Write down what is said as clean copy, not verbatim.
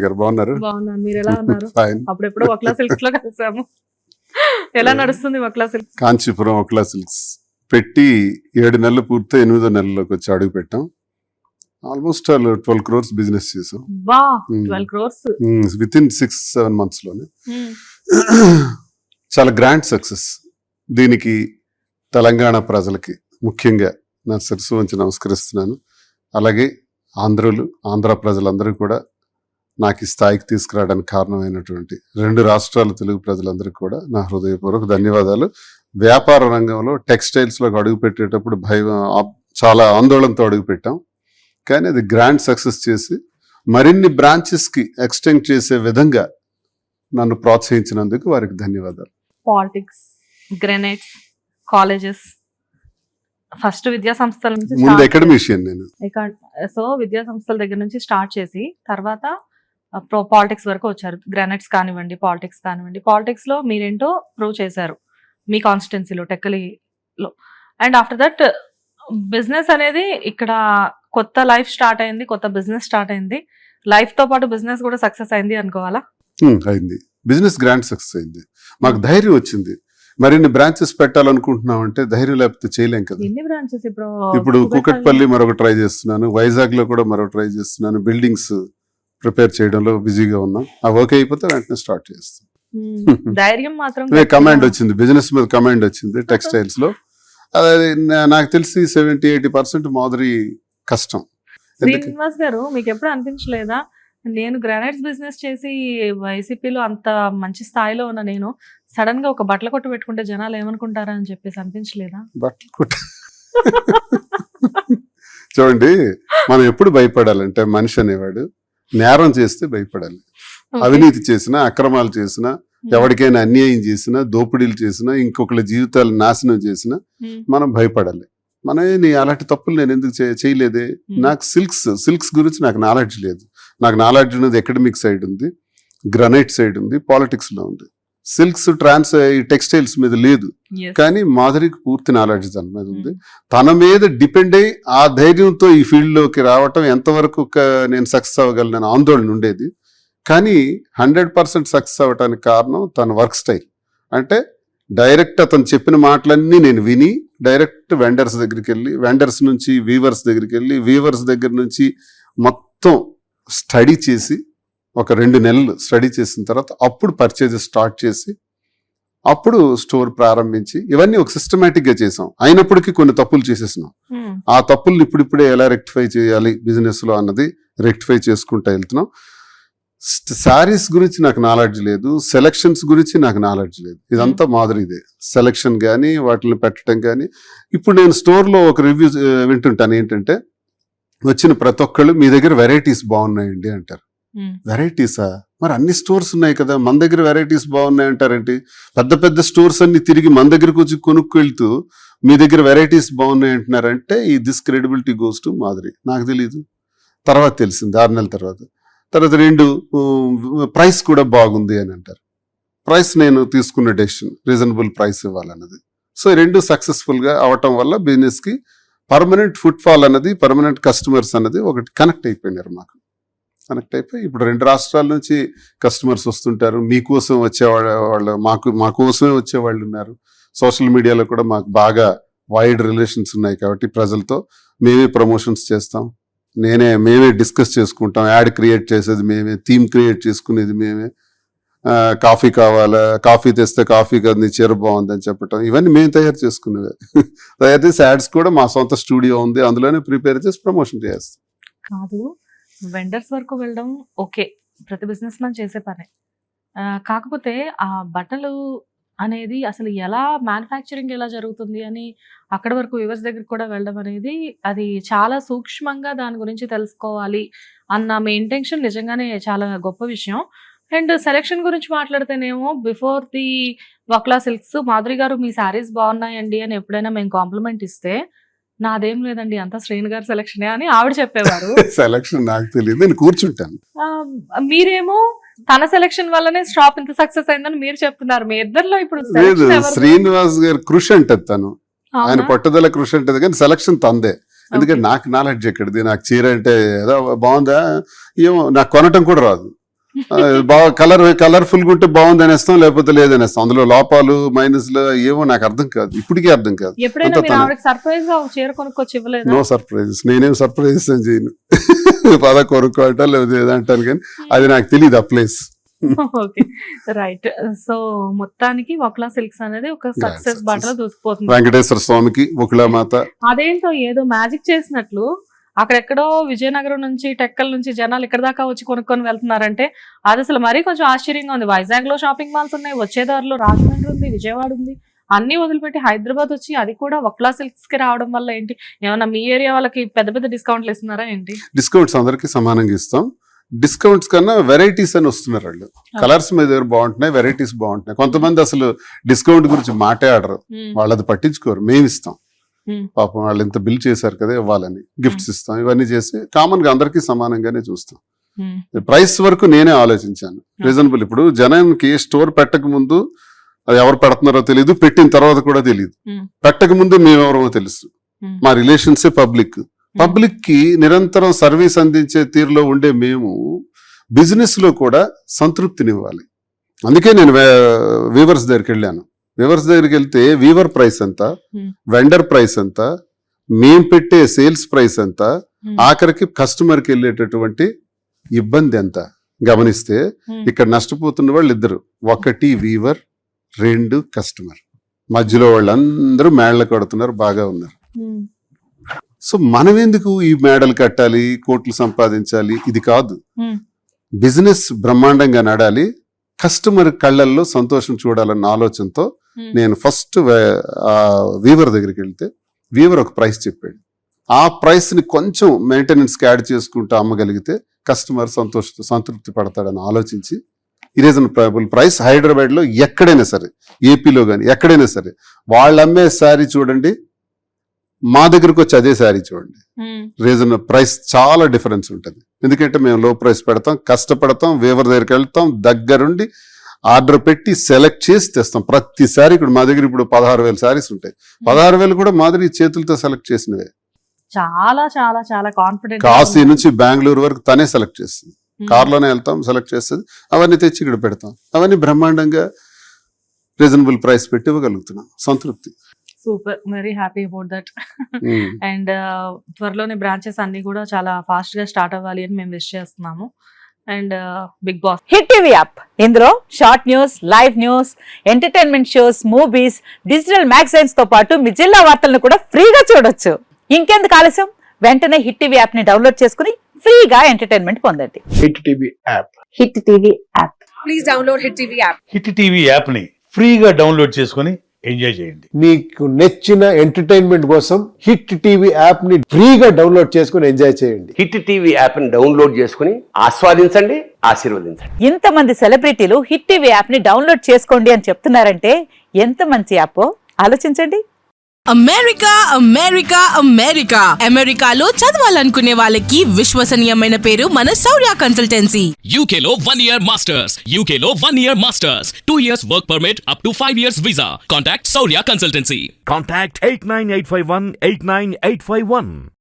గారు బాగున్నారు? బాగున్నాను. మీరు ఎలా ఉన్నారు? ఫైన్. అప్పుడెప్పుడో వక్లా సిల్క్స్ లో కలిసాము. ఎలా నడుస్తుంది వక్లా సిల్క్స్? కాంచీపురం వక్లా సిల్క్స్ పెట్టి 7 నెలలు పూర్తి 8వ నెలలోకి వచ్చి అడుగు పెట్టాం. ఆల్మోస్ట్ 12 crores బిజినెస్ చేసాం. బా 12 crores విత్ ఇన్ 6-7 months లోనే. చాలా గ్రాండ్ సక్సెస్. దీనికి తెలంగాణ ప్రజలకి ముఖ్యంగా నా శిరస్సు వంచి నమస్కరిస్తున్నాను. అలాగే ఆంధ్ర ప్రజలందరూ కూడా నాకు ఈ స్థాయికి తీసుకురావడానికి కారణమైనటువంటి 2 రాష్ట్రాల తెలుగు ప్రజలందరికీ కూడా నా హృదయపూర్వక ధన్యవాదాలు. వ్యాపార రంగంలో టెక్స్టైల్స్లోకి అడుగు పెట్టేటప్పుడు చాలా ఆందోళనతో అడుగు పెట్టాం. కానీ అది గ్రాండ్ సక్సెస్ చేసి మరిన్ని బ్రాంచెస్కి ఎక్స్టెండ్ చేసే విధంగా నన్ను ప్రోత్సహించినందుకు వారికి ధన్యవాదాలు. పాలిటిక్స్, గ్రెనేట్స్, కాలేజెస్, ఫస్ట్ విద్యా సంస్థల నుంచి ముందు అకాడమిషియన్ నేను. సో విద్యా సంస్థల దగ్గర నుంచి స్టార్ట్ చేసి తర్వాత పాలిటిక్స్ వరకు వచ్చారు. గ్రానైట్స్ కానివ్వండి, పాలిటిక్స్ కానివ్వండి. పాలిటిక్స్ లో మీరేంటో ప్రూవ్ చేశారు మీ కాన్స్టిట్యున్సీలో, టెక్కలిలో. అండ్ ఆఫ్టర్ దట్ బిజినెస్ అనేది ఇక్కడ కొత్త లైఫ్ స్టార్ట్ అయింది, కొత్త బిజినెస్ స్టార్ట్ అయింది. లైఫ్ తో పాటు బిజినెస్ కూడా సక్సెస్ అయింది అనుకోవాలా? అయింది. బిజినెస్ గ్రాండ్ సక్సెస్ అయింది. మాకు ధైర్యం వచ్చింది. మరిన్ని బ్రాంచెస్ పెట్టాలనుకుంటున్నాం అంటే ధైర్యం లేకపోతే చేయలేం కదా. ఎన్ని బ్రాంచెస్ ఇప్పుడు కూకట్పల్లి మరొక ట్రై చేస్తున్నాను, వైజాగ్ లో కూడా మరొక ట్రై చేస్తున్నాను. బిల్డింగ్స్ ప్రిపేర్ చేయడంలో బిజీగా ఉన్నాం. ఆ వర్క్ అయిపోతే వెంటనే స్టార్ట్ చేస్తాం. ధైర్యం మాత్రం కమాండ్ వచ్చింది, బిజినెస్ మీద కమాండ్ వచ్చింది. టెక్స్టైల్స్ లో అది నాకు తెలిసి 70-80% మాదిరి కష్టం. శ్రీనివాస్ గారు, మీకు ఎప్పుడు అనిపించలేదా నేను గ్రానైట్స్ బిజినెస్ చేసి వైసీపీలో అంత మంచి స్థాయిలో ఉన్న నేను సడన్ గా ఒక బట్టల కొట్టు పెట్టుకుంటే జనాలు ఏమనుకుంటారా అని చెప్పేసి అనిపించలేదా? బట్టల కొట్టు చూడండి, మనం ఎప్పుడు భయపడాలంటే మనిషి అనేవాడు నేరం చేస్తే భయపడాలి. అవినీతి చేసినా, అక్రమాలు చేసినా, ఎవరికైనా అన్యాయం చేసినా, దోపిడీలు చేసినా, ఇంకొకరి జీవితాలు నాశనం చేసినా మనం భయపడాలి. నీ అలాంటి తప్పులు నేను ఎందుకు చేయలేదే? నాకు సిల్క్స్ గురించి నాకు నాలెడ్జ్ లేదు. నాకు నాలెడ్జ్ ఉన్నది అకాడమిక్ సైడ్ ఉంది, గ్రనైట్ సైడ్ ఉంది, పాలిటిక్స్ లో ఉంది. సిల్క్స్ టెక్స్టైల్స్ మీద లేదు. కానీ మాధురికి పూర్తి నాలెడ్జ్ దాని మీద ఉంది. తన మీద డిపెండ్ అయ్యి ఆ ధైర్యంతో ఈ ఫీల్డ్ లోకి రావటం ఎంతవరకు నేను సక్సెస్ అవ్వగలను ఆందోళన ఉండేది. కానీ 100% సక్సెస్ అవ్వటానికి కారణం తన వర్క్ స్టైల్. అంటే డైరెక్ట్ అతను చెప్పిన మాటలన్నీ నేను విని డైరెక్ట్ వెండర్స్ దగ్గరికి వెళ్ళి, వెండర్స్ నుంచి వీవర్స్ దగ్గరికి వెళ్ళి, వీవర్స్ దగ్గర నుంచి మొత్తం స్టడీ చేసి ఒక 2 నెలలు స్టడీ చేసిన తర్వాత అప్పుడు పర్చేజెస్ స్టార్ట్ చేసి అప్పుడు స్టోర్ ప్రారంభించి ఇవన్నీ ఒక సిస్టమేటిక్ గా చేసాం. అయినప్పటికీ కొన్ని తప్పులు చేసేసినాం. ఆ తప్పుల్ని ఇప్పుడిప్పుడే ఎలా రెక్టిఫై చేయాలి బిజినెస్ లో అన్నది రెక్టిఫై చేసుకుంటూ వెళ్తున్నాం. శారీస్ గురించి నాకు నాలెడ్జ్ లేదు, సెలక్షన్స్ గురించి నాకు నాలెడ్జ్ లేదు. ఇదంతా మాదిరిదే. సెలక్షన్ కానీ వాటిని పెట్టడం కానీ. ఇప్పుడు నేను స్టోర్లో ఒక రివ్యూ వింటుంటాను, ఏంటంటే వచ్చిన ప్రతి ఒక్కళ్ళు మీ దగ్గర వెరైటీస్ బాగున్నాయండి అంటారు. వెరైటీసా? మరి అన్ని స్టోర్స్ ఉన్నాయి కదా, మన దగ్గర వెరైటీస్ బాగున్నాయి అంటారేంటి? పెద్ద పెద్ద స్టోర్స్ అన్ని తిరిగి మన దగ్గరకు వచ్చి కొనుక్కు వెళ్తూ మీ దగ్గర వెరైటీస్ బాగున్నాయి అంటున్నారంటే ఈ దిస్ క్రెడిబిలిటీ గోస్ టు మాదిరి. నాకు తెలీదు, తర్వాత తెలిసింది 6 నెలల తర్వాత. 2 ప్రైస్ కూడా బాగుంది అని అంటారు. ప్రైస్ నేను తీసుకున్న డెసిషన్ రీజనబుల్ ప్రైస్ ఇవ్వాలన్నది. సో 2 సక్సెస్ఫుల్ గా అవటం వల్ల బిజినెస్ కి పర్మనెంట్ ఫుట్ ఫాల్ అన్నది, పర్మనెంట్ కస్టమర్స్ అన్నది ఒకటి కనెక్ట్ అయిపోయినారు. మాకు కనెక్ట్ అయిపోయి ఇప్పుడు 2 రాష్ట్రాల నుంచి కస్టమర్స్ వస్తుంటారు. మీకోసం వచ్చేవాళ్ళు, మా కోసమే వచ్చేవాళ్ళు ఉన్నారు. సోషల్ మీడియాలో కూడా మాకు బాగా వైడ్ రిలేషన్స్ ఉన్నాయి కాబట్టి ప్రజలతో మేమే ప్రమోషన్స్ చేస్తాం, మేమే డిస్కస్ చేసుకుంటాం. యాడ్ క్రియేట్ చేసేది మేమే, థీమ్ క్రియేట్ చేసుకునేది మేమే. కాఫీ కావాలా, కాఫీ తెస్తే కాఫీ కాదు నీ చీర బాగుందని చెప్పటం, ఇవన్నీ మేము తయారు చేసుకునేవే. తయారు చేసి యాడ్స్ కూడా మా సొంత స్టూడియో ఉంది, అందులోనే ప్రిపేర్ చేసి ప్రమోషన్ చేస్తాం. కాదు, వెండర్స్ వరకు వెళ్ళడం ఓకే, ప్రతి బిజినెస్ మ్యాన్ చేసే పనే. కాకపోతే ఆ బట్టలు అనేది అసలు ఎలా మ్యానుఫ్యాక్చరింగ్ ఎలా జరుగుతుంది అని అక్కడ వరకు వ్యూవర్స్ దగ్గరికి కూడా వెళ్ళడం అనేది, అది చాలా సూక్ష్మంగా దాని గురించి తెలుసుకోవాలి అన్న మీ ఇంటెన్షన్ నిజంగానే చాలా గొప్ప విషయం. అండ్ సెలెక్షన్ గురించి మాట్లాడితేనేమో బిఫోర్ ది వక్లా సిల్క్స్ మాధురి గారు మీ శారీస్ బాగున్నాయండి అని ఎప్పుడైనా మేము కాంప్లిమెంట్ ఇస్తే, నాదేం లేదండి అంతా శ్రేణి గారి సెలక్షనే అని ఆవిడ చెప్పేవారు. సెలక్షన్ నాకు తెలియదు, నేను కూర్చుంటాను. మీరేమో తన సెలక్షన్ వల్లనే షాప్ ఇంత సక్సెస్ అయిందని మీరు చెప్తున్నారు. మీ ఇద్దరిలో ఇప్పుడు శ్రీనివాస్ గారు కృషి అంటది, తను ఆయన పట్టుదల కృషి అంటది, కానీ సెలక్షన్ తందే. ఎందుకంటే నాకు నాలెడ్జ్ ఎక్కడిది? నాకు చీర అంటే ఏదో బాగుందా ఏమో, నాకు కొనటం కూడా రాదు. బాగా కలర్ఫుల్ గా ఉంటే బాగుంది అనేస్తాం, లేకపోతే లేదనేస్తాం. అందులో లోపాలు మైనస్లు ఏమో నాకు అర్థం కాదు, ఇప్పటికీ అర్థం కాదు. ఎప్పుడైనా మీరు ఆవిడకి సర్ప్రైజ్ గా ఒక చీర కొనుక్కొచ్చి ఇవ్వలేదా? నో సర్ప్రైజెస్, నేనేం సర్ప్రైజెస్ అని చేయను. పద కొనుక్కోవటం లేకపోతే ఏదంటాను, కానీ అది నాకు తెలియదు ఆ ప్లేస్. Okay, right. సో మొత్తానికి వక్లా సిల్క్స్ అనేది ఒక సక్సెస్ బాటలో దూసుకుపోతుంది. వెంకటేశ్వర స్వామికి వకులామాత అదేంటో ఏదో మ్యాజిక్ చేసినట్లు అక్కడెక్కడో విజయనగరం నుంచి టెక్కల నుంచి జనాలు ఇక్కడ దాకా వచ్చి కొనుక్కొని వెళ్తున్నారంటే అది అసలు మరీ కొంచెం ఆశ్చర్యంగా ఉంది. వైజాగ్ లో షాపింగ్ మాల్స్ ఉన్నాయి, వచ్చేదారిలో రాజమండ్రి ఉంది, విజయవాడ ఉంది, అన్ని వదిలిపెట్టి హైదరాబాద్ వచ్చి అది కూడా వక్లా సిల్క్స్ కి రావడం వల్ల ఏంటి, ఏమన్నా మీ ఏరియా వాళ్ళకి పెద్ద పెద్ద డిస్కౌంట్లు ఇస్తున్నారా ఏంటి? డిస్కౌంట్స్ అందరికి సమానంగా ఇస్తాం. డిస్కౌంట్స్ కన్నా వెరైటీస్ అని వస్తున్నారు వాళ్ళు. కలర్స్ మీ దగ్గర బాగుంటున్నాయి, వెరైటీస్ బాగుంటున్నాయి. కొంతమంది అసలు డిస్కౌంట్ గురించి మాట్లాడరు, వాళ్ళది పట్టించుకోరు. మేము ఇస్తాం, పాపం వాళ్ళు ఇంత బిల్ చేశారు కదా ఇవ్వాలని గిఫ్ట్స్ ఇస్తాం. ఇవన్నీ చేసి కామన్ గా అందరికీ సమానంగానే చూస్తాం. ప్రైస్ వరకు నేనే ఆలోచించాను, రీజనబుల్. ఇప్పుడు జనానికి స్టోర్ పెట్టక ముందు అది ఎవరు పెడుతున్నారో తెలియదు, పెట్టిన తర్వాత కూడా తెలియదు. పెట్టక ముందు మేమెవరో తెలుసు, మా రిలేషన్సే పబ్లిక్. పబ్లిక్ కి నిరంతరం సర్వీస్ అందించే తీరులో ఉండే మేము బిజినెస్ లో కూడా సంతృప్తినివ్వాలి. అందుకే నేను వీవర్స్ దగ్గరికి వెళ్ళాను. వీవర్స్ దగ్గరికి వెళ్తే వీవర్ ప్రైస్ ఎంత, వెండర్ ప్రైస్ ఎంత, మేం పెట్టే సేల్స్ ప్రైస్ ఎంత, ఆఖరికి కస్టమర్కి వెళ్ళేటటువంటి ఇబ్బంది ఎంత గమనిస్తే ఇక్కడ నష్టపోతున్న వాళ్ళు ఇద్దరు, ఒకటి వీవర్, రెండు కస్టమర్. మధ్యలో వాళ్ళందరూ మేడలు కడుతున్నారు, బాగా ఉన్నారు. సో మనం ఎందుకు ఈ మేడలు కట్టాలి, కోట్లు సంపాదించాలి? ఇది కాదు. బిజినెస్ బ్రహ్మాండంగా నడాలి, కస్టమర్ కళ్ళల్లో సంతోషం చూడాలన్న ఆలోచనతో నేను ఫస్ట్ వీవర్ దగ్గరికి వెళ్తే వీవర్ ఒక ప్రైస్ చెప్పాడు. ఆ ప్రైస్ ని కొంచెం మెయింటెనెన్స్ కి యాడ్ చేసుకుంటూ అమ్మగలిగితే కస్టమర్ సంతృప్తి పడతాడని ఆలోచించి రీజనబుల్ ప్రైస్ హైదరాబాద్ లో ఎక్కడైనా సరే, ఏపీలో కానీ ఎక్కడైనా సరే వాళ్ళు అమ్మే శారీ చూడండి, మా దగ్గరకు వచ్చి అదే శారీ చూడండి, రీజనబుల్ ప్రైస్ చాలా డిఫరెన్స్ ఉంటుంది. ఎందుకంటే మేము లో ప్రైస్ పెడతాం, కష్టపడతాం, వీవర్ దగ్గరికి వెళ్తాం, దగ్గరుండి ఆర్డర్ పెట్టి సెలెక్ట్ చేసి తెస్తాం. ప్రతిసారి ఇక్కడ మా దగ్గర ఇప్పుడు 16,000 శారీస్ ఉంటాయి. 16,000 కూడా మాదిరి చేతులతో సెలెక్ట్ చేసినవే. చాలా చాలా చాలా కాన్ఫిడెంట్. కాశీ నుంచి బెంగళూరు వరకు తనే సెలెక్ట్ చేస్తుంది, కార్లోనే వెళ్తాం, సెలెక్ట్ చేస్తుంది, అవన్నీ తెచ్చి ఇక్కడ పెడతాం. అవన్నీ బ్రహ్మాండంగా రీజనబుల్ ప్రైస్ పెట్టి ఇవ్వగలుగుతున్నాం. సంతృప్తి. Super, very happy about that. And త్వరలోనే బ్రాంచెస్ అన్ని కూడా చాలా ఫాస్ట్ గా స్టార్ట్ అవ్వాలి అని మేము విష్ చేస్తున్నాము. And Bigg Boss hit TV app, ఇందులో short news, live news, entertainment shows, movies, digital magazines తో పాటు మీ జిల్లా వార్తలను కూడా ఫ్రీగా చూడొచ్చు. ఇంకెందుకు ఆలస్యం, వెంటనే హిట్ టీవీ యాప్ ని డౌన్లోడ్ చేసుకుని ఫ్రీగా ఎంటర్టైన్మెంట్ పొందండి. Hit TV app. Hit TV app. Please download hit TV app. Hit TV app ని ఫ్రీగా డౌన్లోడ్ చేసుకొని ఎంజాయ్ చేయండి. మీకు నచ్చిన ఎంటర్టైన్మెంట్ కోసం హిట్ టీవీ యాప్ ని ఫ్రీగా డౌన్లోడ్ చేసుకుని ఎంజాయ్ చేయండి. హిట్ టీవీ యాప్ ని డౌన్లోడ్ చేసుకుని ఆస్వాదించండి, ఆశీర్వదించండి. ఇంతమంది సెలబ్రిటీలు హిట్ టీవీ యాప్ ని డౌన్లోడ్ చేసుకోండి అని చెప్తున్నారంటే ఎంత మంచి యాప్ ఆలోచించండి. అమెరికా అమెరికా అమెరికా అమెరికాలో చదవాలనుకునే వాళ్ళకి విశ్వసనీయమైన పేరు మన శౌర్య కన్సల్టెన్సీ. UK లో 1 year masters. UK లో 1 year masters. 2 years work permit up to 5 years visa. Contact Saurya Consultancy. Contact 89851 89851.